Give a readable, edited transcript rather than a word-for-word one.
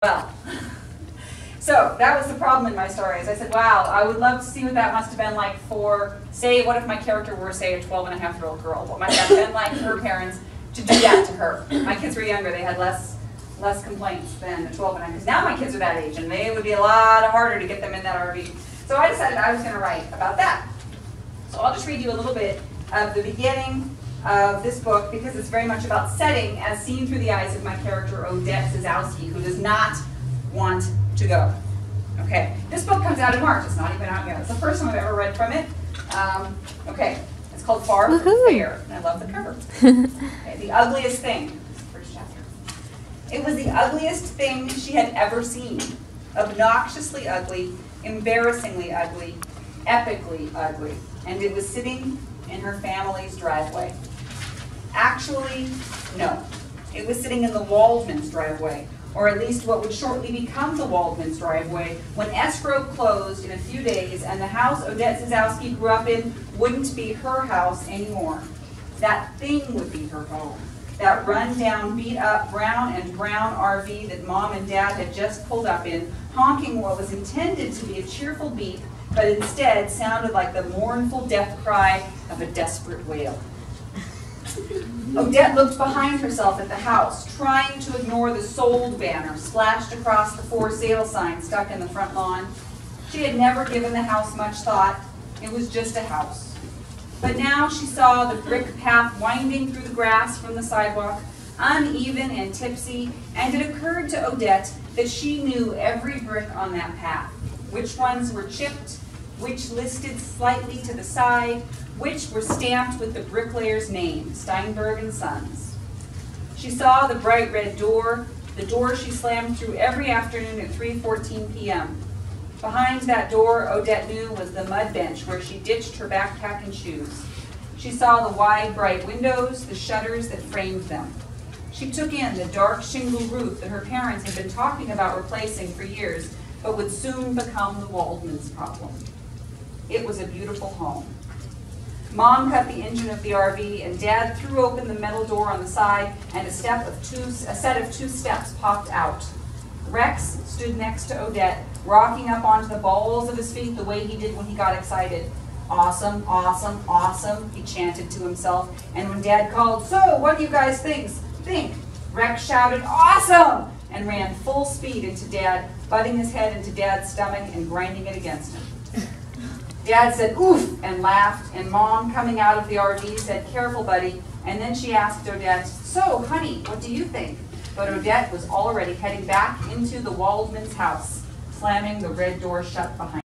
Well, so that was the problem in my stories. I said, wow, I would love to see what that must have been like for, say, what if my character were, say, a 12-and-a-half-year-old girl? What might that have been like for her parents to do that to her? My kids were younger. They had less complaints than a 12-and-a-half. Because now my kids are that age, and it would be a lot harder to get them in that RV. So I decided I was going to write about that. So I'll just read you a little bit of the beginning of this book, because it's very much about setting as seen through the eyes of my character Odette Zazowski, who does not want to go. Okay, this book comes out in March. It's not even out yet. It's the first time I've ever read from it. Okay, it's called Far From Fair, and I love the cover. Okay, the ugliest thing. This is the first chapter. It was the ugliest thing she had ever seen. Obnoxiously ugly, embarrassingly ugly, epically ugly, and it was sitting in her family's driveway. Actually, no. It was sitting in the Waldman's driveway, or at least what would shortly become the Waldman's driveway, when escrow closed in a few days and the house Odette Zazowski grew up in wouldn't be her house anymore. That thing would be her home. That run-down, beat-up, brown and brown RV that Mom and Dad had just pulled up in, honking what was intended to be a cheerful beep, but instead sounded like the mournful death cry of a desperate whale. Odette looked behind herself at the house, trying to ignore the sold banner splashed across the for sale sign stuck in the front lawn. She had never given the house much thought. It was just a house. But now she saw the brick path winding through the grass from the sidewalk, uneven and tipsy, and it occurred to Odette that she knew every brick on that path, which ones were chipped, which listed slightly to the side, which were stamped with the bricklayer's name, Steinberg and Sons. She saw the bright red door, the door she slammed through every afternoon at 3:14 p.m. Behind that door, Odette knew, was the mud bench where she ditched her backpack and shoes. She saw the wide, bright windows, the shutters that framed them. She took in the dark shingle roof that her parents had been talking about replacing for years, but would soon become the Waldman's problem. It was a beautiful home. Mom cut the engine of the RV, and Dad threw open the metal door on the side, and a set of two steps popped out. Rex stood next to Odette, rocking up onto the balls of his feet the way he did when he got excited. Awesome, awesome, awesome, he chanted to himself, and when Dad called, "So, what do you guys think?" Rex shouted, "Awesome!" and ran full speed into Dad, butting his head into Dad's stomach and grinding it against him. Dad said, "Oof," and laughed, and Mom, coming out of the RV, said, "Careful, buddy," and then she asked Odette, "So, honey, what do you think?" But Odette was already heading back into the Waldman's house, slamming the red door shut behind her.